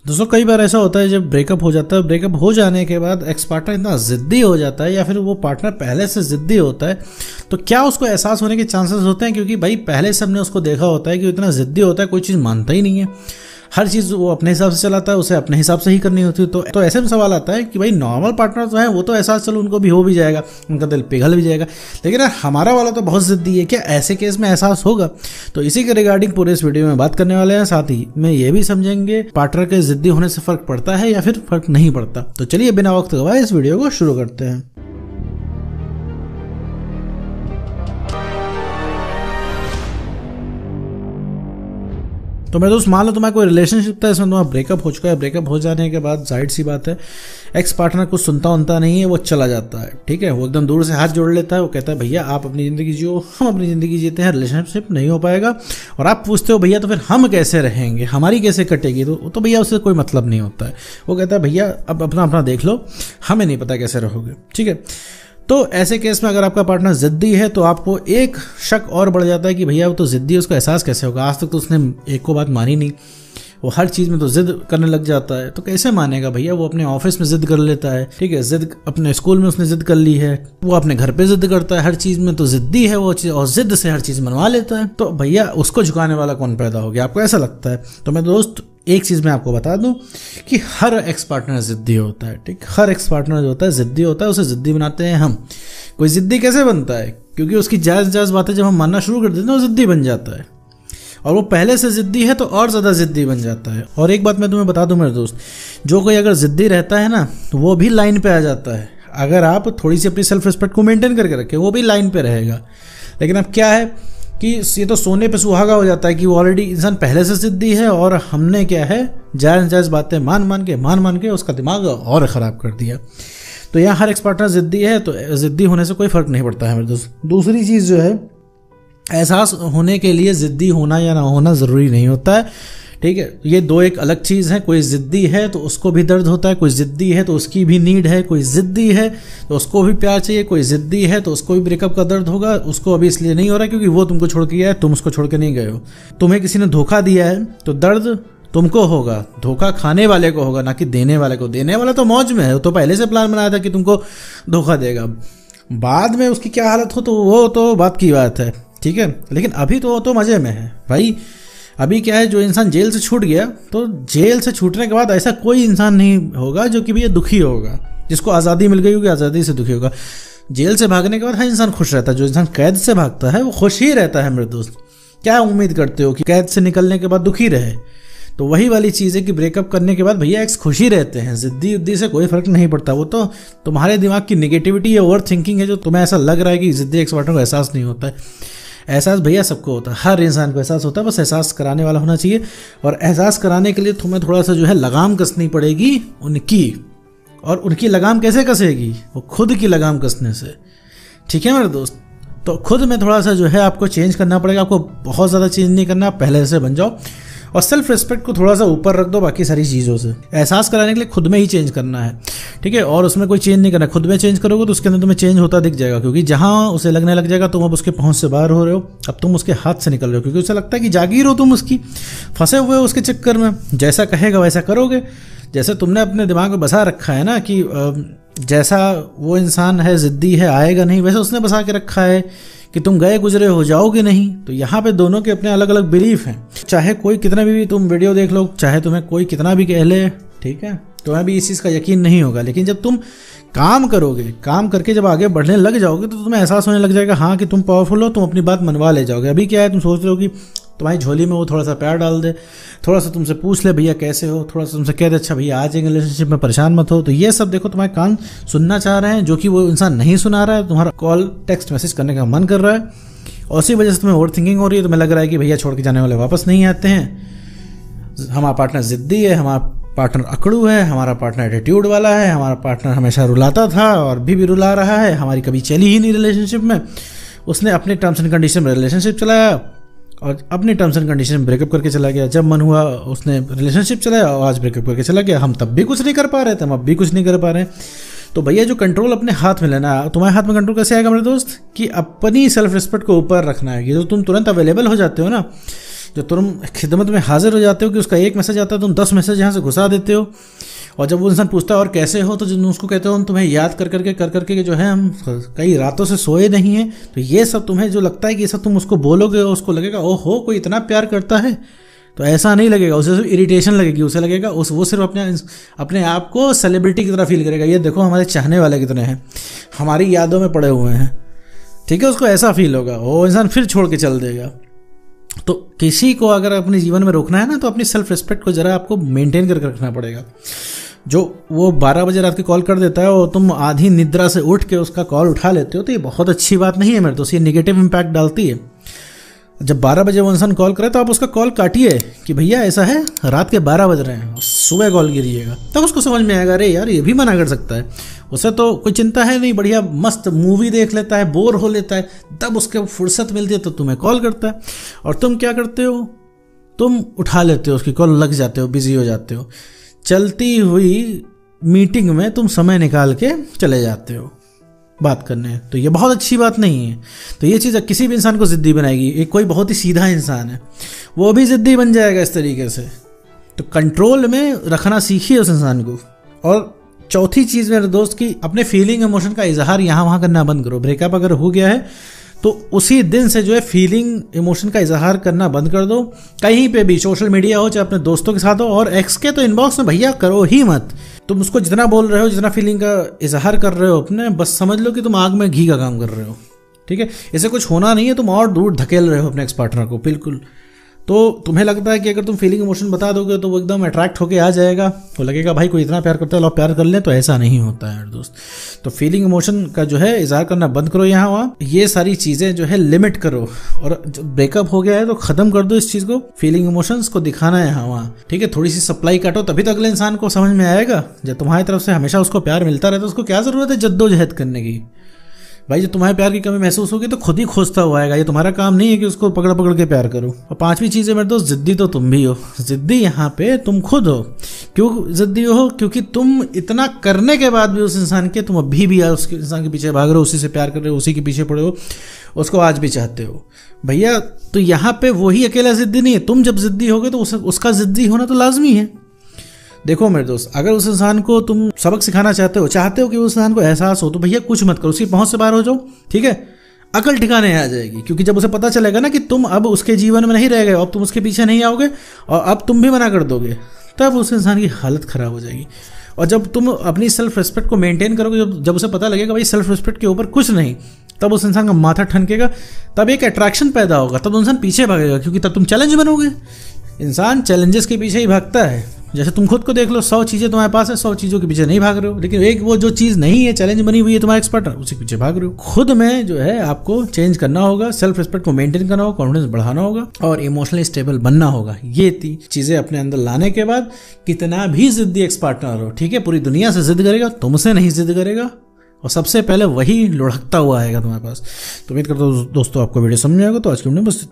दोस्तों कई बार ऐसा होता है जब ब्रेकअप हो जाता है, ब्रेकअप हो जाने के बाद एक्स पार्टनर इतना ज़िद्दी हो जाता है या फिर वो पार्टनर पहले से ज़िद्दी होता है, तो क्या उसको एहसास होने के चांसेस होते हैं? क्योंकि भाई पहले से हमने उसको देखा होता है कि इतना ज़िद्दी होता है, कोई चीज़ मानता ही नहीं है, हर चीज़ वो अपने हिसाब से चलाता है, उसे अपने हिसाब से ही करनी होती है। तो ऐसे में सवाल आता है कि भाई नॉर्मल पार्टनर तो है, वो तो एहसास चलो उनको भी हो भी जाएगा, उनका दिल पिघल भी जाएगा, लेकिन यार हमारा वाला तो बहुत ज़िद्दी है, क्या ऐसे केस में एहसास होगा? तो इसी के रिगार्डिंग पूरे इस वीडियो में बात करने वाले हैं। साथ ही में ये भी समझेंगे पार्टनर के ज़िद्दी होने से फ़र्क पड़ता है या फिर फ़र्क नहीं पड़ता। तो चलिए बिना वक्त गवाए इस वीडियो को शुरू करते हैं। तो मैं दोस्त मान लो तुम्हारा कोई रिलेशनशिप था, इसमें तुम्हारा ब्रेकअप हो चुका है। ब्रेकअप हो जाने के बाद जाहिर सी बात है एक्स पार्टनर कुछ सुनता नहीं है, वो चला जाता है। ठीक है, वो एकदम दूर से हाथ जोड़ लेता है, वो कहता है भैया आप अपनी ज़िंदगी जियो, हम अपनी ज़िंदगी जीते हैं, रिलेशनशिप नहीं हो पाएगा। और आप पूछते हो भैया तो फिर हम कैसे रहेंगे, हमारी कैसे कटेगी? तो भैया उससे कोई मतलब नहीं होता है। वो कहता है भैया अब अपना अपना देख लो, हमें नहीं पता कैसे रहोगे। ठीक है, तो ऐसे केस में अगर आपका पार्टनर ज़िद्दी है तो आपको एक शक और बढ़ जाता है कि भैया वो तो ज़िद्दी है, उसका एहसास कैसे होगा? आज तक तो उसने एक को बात मानी नहीं, वो हर चीज़ में तो ज़िद करने लग जाता है, तो कैसे मानेगा भैया? वो अपने ऑफिस में ज़िद कर लेता है, ठीक है, ज़िद अपने स्कूल में उसने ज़िद कर ली है, वो अपने घर पे ज़िद करता है, हर चीज़ में तो ज़िद्दी है वो चीज़, और ज़िद से हर चीज़ मनवा लेता है। तो भैया उसको झुकाने वाला कौन पैदा हो गया? आपको ऐसा लगता है? तो मैं दोस्त एक चीज़ मैं आपको बता दूं कि हर एक्स पार्टनर ज़िद्दी होता है। ठीक, हर एक्स पार्टनर जो होता है ज़िद्दी होता है, उसे ज़िद्दी बनाते हैं हम। कोई ज़िद्दी कैसे बनता है? क्योंकि उसकी जायज़ बातें जब हम मानना शुरू कर देते हैं वो ज़िद्दी बन जाता है, और वो पहले से ज़िद्दी है तो और ज़्यादा ज़िद्दी बन जाता है। और एक बात मैं तुम्हें बता दूं मेरे दोस्त, जो कोई अगर ज़िद्दी रहता है ना तो वो भी लाइन पे आ जाता है। अगर आप थोड़ी सी अपनी सेल्फ रिस्पेक्ट को मेंटेन करके रखें वो भी लाइन पे रहेगा। लेकिन अब क्या है कि ये तो सोने पे सुहागा हो जाता है कि वो ऑलरेडी इंसान पहले से ज़िद्दी है, और हमने क्या है जायज़ बातें मान के उसका दिमाग और ख़राब कर दिया। तो यहाँ हर एक्स पार्टनर ज़िद्दी है, तो ज़िद्दी होने से कोई फ़र्क नहीं पड़ता है मेरे दोस्त। दूसरी चीज़ जो है, एहसास होने के लिए ज़िद्दी होना या ना होना ज़रूरी नहीं होता है। ठीक है, ये दो एक अलग चीज़ है। कोई ज़िद्दी है तो उसको भी दर्द होता है, कोई ज़िद्दी है तो उसकी भी नीड है, कोई ज़िद्दी है तो उसको भी प्यार चाहिए, कोई ज़िद्दी है तो उसको भी ब्रेकअप का दर्द होगा। उसको अभी इसलिए नहीं हो रहा क्योंकि वो तुमको छोड़ के गया है, तुम उसको छोड़ के नहीं गए हो। तुम्हें किसी ने धोखा दिया है तो दर्द तुमको होगा, धोखा खाने वाले को होगा, ना कि देने वाले को। देने वाला तो मौज में है, तो पहले से प्लान बनाया था कि तुमको धोखा देगा। बाद में उसकी क्या हालत हो तो वो तो बात की बात है, ठीक है, लेकिन अभी तो मज़े में है भाई। अभी क्या है, जो इंसान जेल से छूट गया तो जेल से छूटने के बाद ऐसा कोई इंसान नहीं होगा जो कि भैया दुखी होगा, जिसको आज़ादी मिल गई होगी आज़ादी से दुखी होगा। जेल से भागने के बाद हर इंसान खुश रहता है। जो इंसान कैद से भागता है वो खुश ही रहता है मेरे दोस्त। क्या उम्मीद करते हो कि कैद से निकलने के बाद दुखी रहे? तो वही वाली चीज़ है कि ब्रेकअप करने के बाद भैया एक्स खुशी रहते हैं, ज़िद्दी उद्दी से कोई फ़र्क नहीं पड़ता। वो तो तुम्हारे दिमाग की नेगेटिविटी या ओवर थिंकिंग है जो तुम्हें ऐसा लग रहा है कि ज़िद्दी एक्स पार्टनर को एहसास नहीं होता है। एहसास भैया सबको होता है, हर इंसान को एहसास होता है, बस एहसास कराने वाला होना चाहिए। और एहसास कराने के लिए तुम्हें थोड़ा सा जो है लगाम कसनी पड़ेगी उनकी। और उनकी लगाम कैसे कसेगी? वो खुद की लगाम कसने से। ठीक है मेरे दोस्त, तो खुद में थोड़ा सा जो है आपको चेंज करना पड़ेगा। आपको बहुत ज़्यादा चेंज नहीं करना, पहले से बन जाओ और सेल्फ रिस्पेक्ट को थोड़ा सा ऊपर रख दो बाकी सारी चीज़ों से। एहसास कराने के लिए खुद में ही चेंज करना है, ठीक है, और उसमें कोई चेंज नहीं करना। खुद में चेंज करोगे तो उसके अंदर तुम्हें चेंज होता दिख जाएगा, क्योंकि जहाँ उसे लगने लग जाएगा तुम अब उसके पहुँच से बाहर हो रहे हो, अब तुम उसके हाथ से निकल रहे हो, क्योंकि उसे लगता है कि जागीर हो तुम उसकी, फंसे हुए हो उसके चक्कर में। जैसा कहेगा वैसा करोगे, जैसे तुमने अपने दिमाग में बसा रखा है ना कि जैसा वो इंसान है ज़िद्दी है आएगा नहीं, वैसे उसने बसा के रखा है कि तुम गए गुजरे हो जाओगे नहीं। तो यहाँ पे दोनों के अपने अलग अलग बिलीफ हैं। चाहे कोई कितना भी तुम वीडियो देख लो, चाहे तुम्हें कोई कितना भी कह ले, ठीक है, तुम्हें भी इस चीज़ का यकीन नहीं होगा। लेकिन जब तुम काम करोगे, काम करके जब आगे बढ़ने लग जाओगे तो तुम्हें एहसास होने लग जाएगा हाँ कि तुम पावरफुल हो, तुम अपनी बात मनवा ले जाओगे। अभी क्या है, तुम सोच रहे हो कि तुम्हारी झोली में वो थोड़ा सा प्यार डाल दे, थोड़ा सा तुमसे पूछ ले भैया कैसे हो, थोड़ा सा तुमसे कह दे अच्छा भैया आ जाएंगे रिलेशनशिप में, परेशान मत हो। तो ये सब देखो तुम्हारे कान सुनना चाह रहे हैं, जो कि वो इंसान नहीं सुना रहा है। तुम्हारा कॉल टेक्स्ट मैसेज करने का मन कर रहा है, और उसी वजह से तुम्हें ओवर थिंकिंग हो रही है। तुम्हें लग रहा है कि भैया छोड़ के जाने वाले वापस नहीं आते हैं, हमारा पार्टनर ज़िद्दी है, हमारा पार्टनर अकड़ू है, हमारा पार्टनर एटीट्यूड वाला है, हमारा पार्टनर हमेशा रुलाता था और भी रुला रहा है, हमारी कभी चली ही नहीं रिलेशनशिप में, उसने अपने टर्म्स एंड कंडीशन में रिलेशनशिप चलाया और अपने टर्म्स एंड कंडीशन में ब्रेकअप करके चला गया। जब मन हुआ उसने रिलेशनशिप चलाया और आज ब्रेकअप करके चला गया। हम तब भी कुछ नहीं कर पा रहे थे, हम अब भी कुछ नहीं कर पा रहे हैं। तो भैया जो कंट्रोल अपने हाथ में लेना, तुम्हारे हाथ में कंट्रोल कैसे आएगा मेरे दोस्त, कि अपनी सेल्फ रिस्पेक्ट को ऊपर रखना है। कि जो तुम तुरंत अवेलेबल हो जाते हो ना, जो तुम खिदमत में हाजिर हो जाते हो कि उसका एक मैसेज आता है, तुम 10 मैसेज यहाँ से घुसा देते हो। और जब वो इंसान पूछता है और कैसे हो, तो जो उसको कहते हो हम तुम्हें याद कर करके जो है हम कई रातों से सोए नहीं हैं। तो ये सब तुम्हें जो लगता है कि ये सब तुम उसको बोलोगे, उसको लगेगा ओहो कोई इतना प्यार करता है। तो ऐसा नहीं लगेगा, उसे सिर्फ इरिटेशन लगेगी, उसे लगेगा वो सिर्फ अपने आप को सेलिब्रिटी की तरह फील करेगा। ये देखो हमारे चाहने वाले कितने हैं, हमारी यादों में पड़े हुए हैं, ठीक है, उसको ऐसा फील होगा, वो इंसान फिर छोड़ के चल देगा। तो किसी को अगर अपने जीवन में रोकना है ना, तो अपनी सेल्फ रिस्पेक्ट को जरा आपको मेंटेन करके रखना पड़ेगा। जो वो 12 बजे रात की कॉल कर देता है और तुम आधी निद्रा से उठ के उसका कॉल उठा लेते हो, तो ये बहुत अच्छी बात नहीं है मेरे दोस्त, ये नेगेटिव इम्पैक्ट डालती है। जब 12 बजे वो इंसान कॉल करे तो आप उसका कॉल काटिए कि भैया ऐसा है रात के 12 बज रहे हैं, सुबह कॉल कीजिएगा, तब उसको समझ में आएगा अरे यार ये भी मना कर सकता है। उसे तो कोई चिंता है नहीं, बढ़िया मस्त मूवी देख लेता है, बोर हो लेता है, तब उसके फुर्सत मिलती है तो तुम्हें कॉल करता है। और तुम क्या करते हो, तुम उठा लेते हो उसकी कॉल, लग जाते हो, बिजी हो जाते हो, चलती हुई मीटिंग में तुम समय निकाल के चले जाते हो बात करने। तो ये बहुत अच्छी बात नहीं है। तो ये चीज़ किसी भी इंसान को ज़िद्दी बनाएगी। एक कोई बहुत ही सीधा इंसान है वो भी ज़िद्दी बन जाएगा इस तरीके से। तो कंट्रोल में रखना सीखिए उस इंसान को। और चौथी चीज़ मेरे दोस्त की, अपने फीलिंग इमोशन का इजहार यहाँ वहाँ करना बंद करो। ब्रेकअप अगर हो गया है तो उसी दिन से जो है फीलिंग इमोशन का इजहार करना बंद कर दो। कहीं पे भी, सोशल मीडिया हो चाहे अपने दोस्तों के साथ हो, और एक्स के तो इनबॉक्स में भैया करो ही मत। तुम उसको जितना बोल रहे हो, जितना फीलिंग का इजहार कर रहे हो अपने, बस समझ लो कि तुम आग में घी का काम कर रहे हो, ठीक है। इससे कुछ होना नहीं है, तुम और दूर धकेल रहे हो अपने एक्स पार्टनर को, बिल्कुल। तो तुम्हें लगता है कि अगर तुम फीलिंग इमोशन बता दोगे तो वो एकदम अट्रैक्ट होके आ जाएगा, तो लगेगा भाई कोई इतना प्यार करता है, लो प्यार कर लें, तो ऐसा नहीं होता है यार दोस्त। तो फीलिंग इमोशन का जो है इजहार करना बंद करो यहाँ वहाँ, ये सारी चीज़ें जो है लिमिट करो। और जब ब्रेकअप हो गया है तो खत्म कर दो इस चीज़ को, फीलिंग इमोशंस को दिखाना है यहाँ वहाँ, ठीक है। थोड़ी सी सप्लाई काटो, तभी तो अगले इंसान को समझ में आएगा। जब तुम्हारी तरफ से हमेशा उसको प्यार मिलता रहता है, उसको क्या ज़रूरत है जद्दोजहद करने की। भाई जब तुम्हारे प्यार की कमी महसूस होगी तो खुद ही खोजता हुआ आएगा। ये तुम्हारा काम नहीं है कि उसको पकड़ पकड़ के प्यार करो। और पांचवी चीज़ है मेरे दोस्त, जिद्दी तो तुम भी हो। जिद्दी यहाँ पे तुम खुद हो। क्यों जिद्दी हो? क्योंकि तुम इतना करने के बाद भी उस इंसान के, तुम अभी भी उसके इंसान के पीछे भाग रहे हो, उसी से प्यार कर रहे हो, उसी के पीछे पड़े हो, उसको आज भी चाहते हो भैया। तो यहाँ पे वही अकेला जिद्दी नहीं है, तुम जब जिद्दी होगे तो उसका जिद्दी होना तो लाजमी है। देखो मेरे दोस्त, अगर उस इंसान को तुम सबक सिखाना चाहते हो कि उस इंसान को एहसास हो, तो भैया कुछ मत करो, उसकी पहुंच से बाहर हो जाओ, ठीक है। अकल ठिकाने आ जाएगी, क्योंकि जब उसे पता चलेगा ना कि तुम अब उसके जीवन में नहीं रह गए, अब तुम उसके पीछे नहीं आओगे और अब तुम भी मना कर दोगे, तब उस इंसान की हालत खराब हो जाएगी। और जब तुम अपनी सेल्फ रिस्पेक्ट को मेंटेन करोगे, जब उसे पता लगेगा भाई सेल्फ रिस्पेक्ट के ऊपर कुछ नहीं, तब उस इंसान का माथा ठनकेगा, तब एक अट्रैक्शन पैदा होगा, तब इंसान पीछे भागेगा, क्योंकि तब तुम चैलेंज बनोगे। इंसान चैलेंजेस के पीछे ही भागता है। जैसे तुम खुद को देख लो, 100 चीज़ें तुम्हारे पास है, 100 चीज़ों के पीछे नहीं भाग रहे हो, लेकिन एक वो जो चीज़ नहीं है, चैलेंज बनी हुई है तुम्हारा एक्सपर्ट, उसी के पीछे भाग रहे हो। खुद में जो है आपको चेंज करना होगा, सेल्फ रिस्पेक्ट को मेंटेन करना होगा, कॉन्फिडेंस बढ़ाना होगा और इमोशनली स्टेबल बनना होगा। ये 3 चीज़ें अपने अंदर लाने के बाद, कितना भी जिद्दी एक्स पार्टनर हो, ठीक है, पूरी दुनिया से जिद करेगा, तुमसे नहीं जिद करेगा, और सबसे पहले वही लुढ़कता हुआ आएगा तुम्हारे पास। तो उम्मीद करता हूँ दोस्तों आपको वीडियो समझ आएगा। तो आज की वीडियो बस